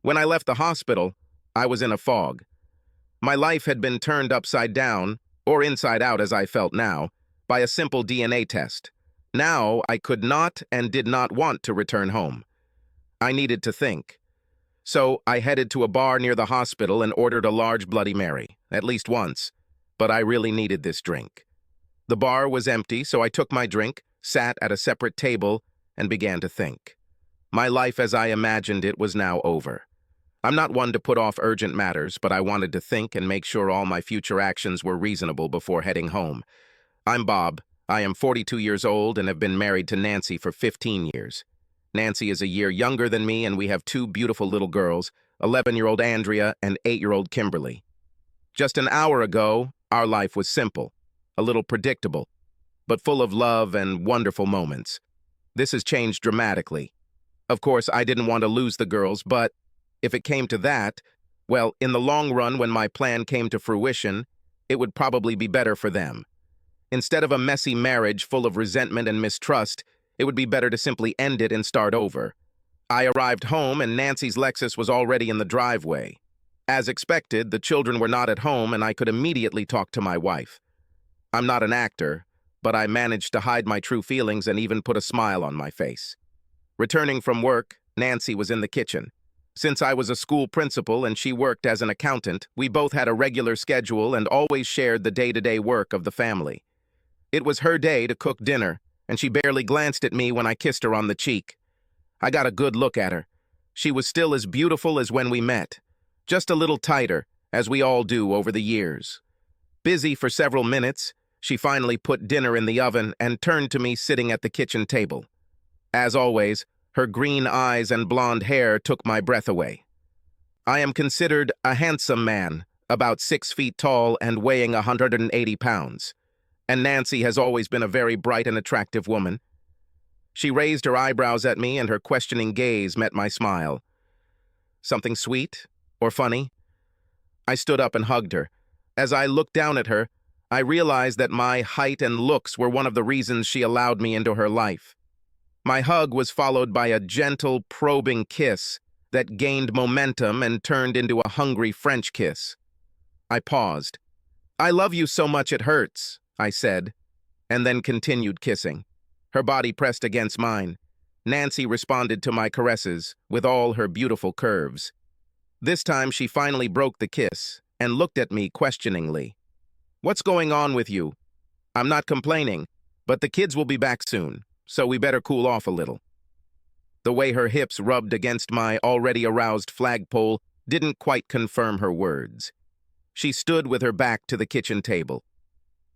When I left the hospital, I was in a fog. My life had been turned upside down, or inside out as I felt now, by a simple DNA test. Now I could not and did not want to return home. I needed to think. So I headed to a bar near the hospital and ordered a large Bloody Mary, at least once. But I really needed this drink. The bar was empty, so I took my drink, sat at a separate table, and began to think. My life as I imagined it was now over. I'm not one to put off urgent matters, but I wanted to think and make sure all my future actions were reasonable before heading home. I'm Bob. I am 42 years old and have been married to Nancy for 15 years. Nancy is a year younger than me, and we have two beautiful little girls, 11-year-old Andrea and 8-year-old Kimberly. Just an hour ago, our life was simple, a little predictable, but full of love and wonderful moments. This has changed dramatically. Of course, I didn't want to lose the girls, but if it came to that, well, in the long run, when my plan came to fruition, it would probably be better for them. Instead of a messy marriage full of resentment and mistrust, it would be better to simply end it and start over. I arrived home and Nancy's Lexus was already in the driveway. As expected, the children were not at home and I could immediately talk to my wife. I'm not an actor, but I managed to hide my true feelings and even put a smile on my face. Returning from work, Nancy was in the kitchen. Since I was a school principal and she worked as an accountant, we both had a regular schedule and always shared the day-to-day work of the family. It was her day to cook dinner, and she barely glanced at me when I kissed her on the cheek. I got a good look at her. She was still as beautiful as when we met, just a little tighter, as we all do over the years. Busy for several minutes, she finally put dinner in the oven and turned to me sitting at the kitchen table. As always, her green eyes and blonde hair took my breath away. I am considered a handsome man, about 6 feet tall and weighing 180 pounds. And Nancy has always been a very bright and attractive woman. She raised her eyebrows at me and her questioning gaze met my smile. Something sweet or funny? I stood up and hugged her. As I looked down at her, I realized that my height and looks were one of the reasons she allowed me into her life. My hug was followed by a gentle, probing kiss that gained momentum and turned into a hungry French kiss. I paused. "I love you so much it hurts," I said, and then continued kissing. Her body pressed against mine. Nancy responded to my caresses with all her beautiful curves. This time she finally broke the kiss and looked at me questioningly. "What's going on with you? I'm not complaining, but the kids will be back soon, so we better cool off a little." The way her hips rubbed against my already aroused flagpole didn't quite confirm her words. She stood with her back to the kitchen table.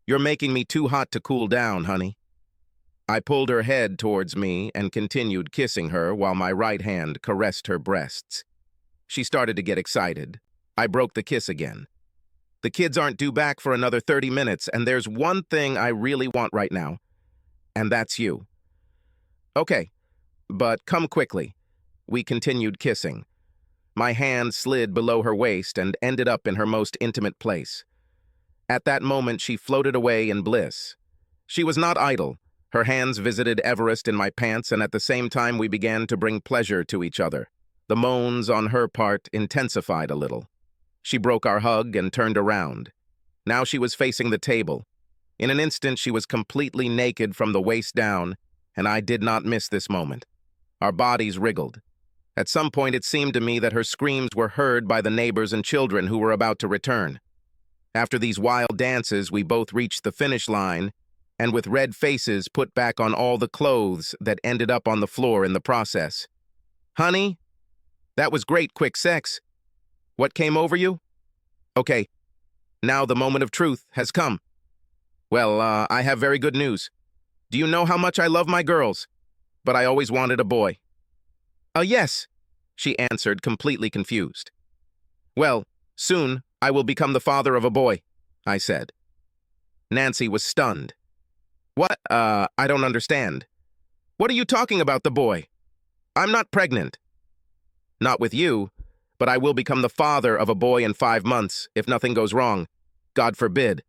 "You're making me too hot to cool down, honey." I pulled her head towards me and continued kissing her while my right hand caressed her breasts. She started to get excited. I broke the kiss again. "The kids aren't due back for another 30 minutes, and there's one thing I really want right now, and that's you." "Okay, but come quickly." We continued kissing. My hand slid below her waist and ended up in her most intimate place. At that moment, she floated away in bliss. She was not idle. Her hands visited Everest in my pants, and at the same time we began to bring pleasure to each other. The moans on her part intensified a little. She broke our hug and turned around. Now she was facing the table. In an instant, she was completely naked from the waist down, and I did not miss this moment. Our bodies wriggled. At some point, it seemed to me that her screams were heard by the neighbors and children who were about to return. After these wild dances, we both reached the finish line, and with red faces put back on all the clothes that ended up on the floor in the process. "Honey, that was great quick sex. What came over you?" "Okay, now the moment of truth has come." "Well, I have very good news. Do you know how much I love my girls? But I always wanted a boy." Yes," she answered, completely confused. "Well, soon I will become the father of a boy," I said. Nancy was stunned. "What? I don't understand. What are you talking about, the boy? I'm not pregnant." "Not with you, but I will become the father of a boy in 5 months if nothing goes wrong. God forbid,"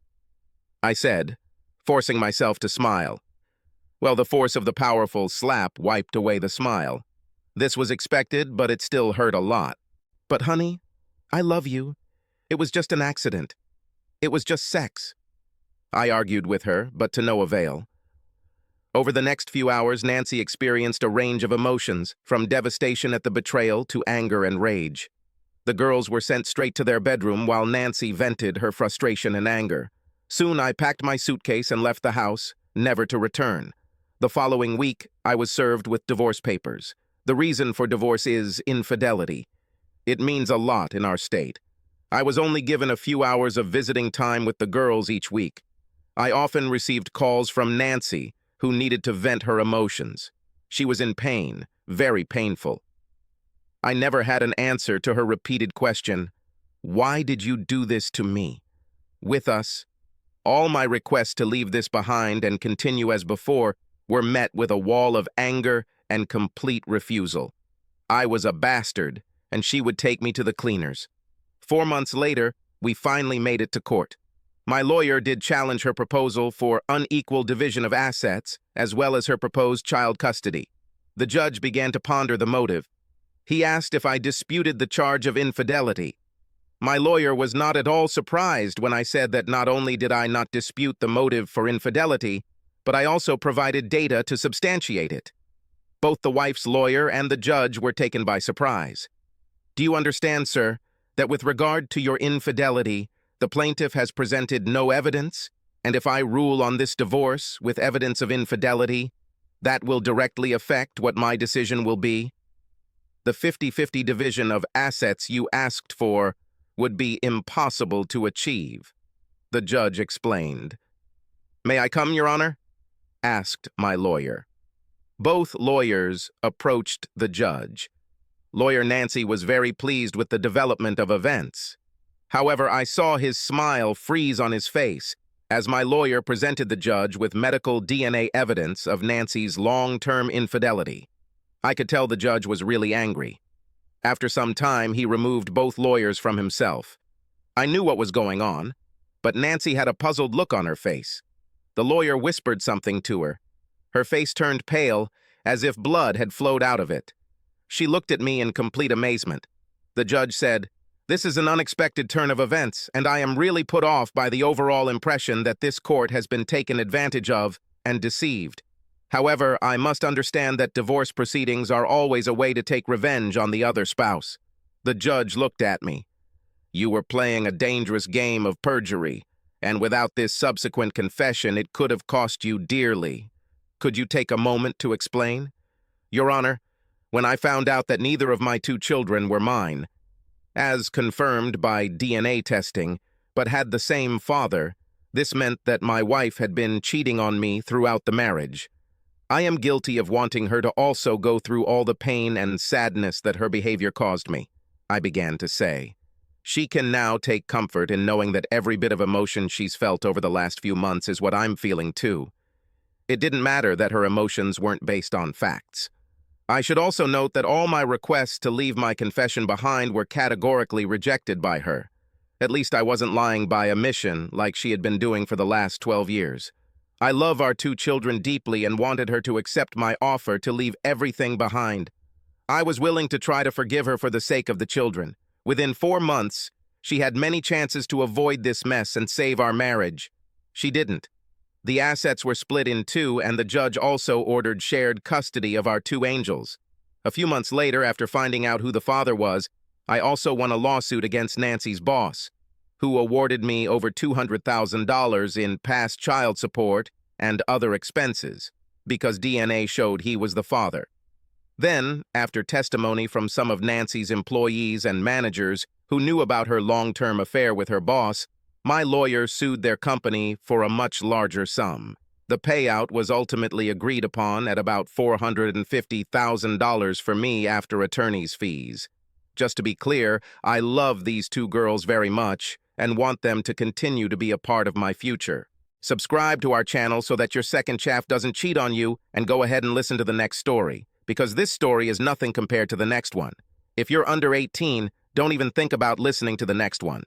I said, forcing myself to smile. Well, the force of the powerful slap wiped away the smile. This was expected, but it still hurt a lot. But honey, I love you. It was just an accident. It was just sex. I argued with her, but to no avail. Over the next few hours, Nancy experienced a range of emotions, from devastation at the betrayal to anger and rage. The girls were sent straight to their bedroom while Nancy vented her frustration and anger. Soon I packed my suitcase and left the house, never to return. The following week, I was served with divorce papers. The reason for divorce is infidelity. It means a lot in our state. I was only given a few hours of visiting time with the girls each week. I often received calls from Nancy, who needed to vent her emotions. She was in pain, very painful. I never had an answer to her repeated question, "Why did you do this to me?" With us, all my requests to leave this behind and continue as before were met with a wall of anger and complete refusal. I was a bastard, and she would take me to the cleaners. 4 months later, we finally made it to court. My lawyer did challenge her proposal for unequal division of assets, as well as her proposed child custody. The judge began to ponder the motive. He asked if I disputed the charge of infidelity. My lawyer was not at all surprised when I said that not only did I not dispute the motive for infidelity, but I also provided data to substantiate it. Both the wife's lawyer and the judge were taken by surprise. Do you understand, sir, that with regard to your infidelity, the plaintiff has presented no evidence, and if I rule on this divorce with evidence of infidelity, that will directly affect what my decision will be? The 50-50 division of assets you asked for would be impossible to achieve, the judge explained. May I come, Your Honor? Asked my lawyer. Both lawyers approached the judge. Lawyer Nancy was very pleased with the development of events. However, I saw his smile freeze on his face as my lawyer presented the judge with medical DNA evidence of Nancy's long-term infidelity. I could tell the judge was really angry. After some time, he removed both lawyers from himself. I knew what was going on, but Nancy had a puzzled look on her face. The lawyer whispered something to her. Her face turned pale, as if blood had flowed out of it. She looked at me in complete amazement. The judge said, "This is an unexpected turn of events, and I am really put off by the overall impression that this court has been taken advantage of and deceived. However, I must understand that divorce proceedings are always a way to take revenge on the other spouse." The judge looked at me. "You were playing a dangerous game of perjury, and without this subsequent confession, it could have cost you dearly. Could you take a moment to explain?" "Your Honor, when I found out that neither of my 2 children were mine, as confirmed by DNA testing, but had the same father, this meant that my wife had been cheating on me throughout the marriage. I am guilty of wanting her to also go through all the pain and sadness that her behavior caused me," I began to say. She can now take comfort in knowing that every bit of emotion she's felt over the last few months is what I'm feeling too. It didn't matter that her emotions weren't based on facts. I should also note that all my requests to leave my confession behind were categorically rejected by her. At least I wasn't lying by omission like she had been doing for the last 12 years. I love our 2 children deeply and wanted her to accept my offer to leave everything behind. I was willing to try to forgive her for the sake of the children. Within 4 months, she had many chances to avoid this mess and save our marriage. She didn't. The assets were split in 2, and the judge also ordered shared custody of our 2 angels. A few months later, after finding out who the father was, I also won a lawsuit against Nancy's boss, who awarded me over $200,000 in past child support and other expenses, because DNA showed he was the father. Then, after testimony from some of Nancy's employees and managers who knew about her long-term affair with her boss, my lawyer sued their company for a much larger sum. The payout was ultimately agreed upon at about $450,000 for me after attorney's fees. Just to be clear, I love these 2 girls very much and want them to continue to be a part of my future. Subscribe to our channel so that your second chaff doesn't cheat on you, and go ahead and listen to the next story, because this story is nothing compared to the next one. If you're under 18, don't even think about listening to the next one.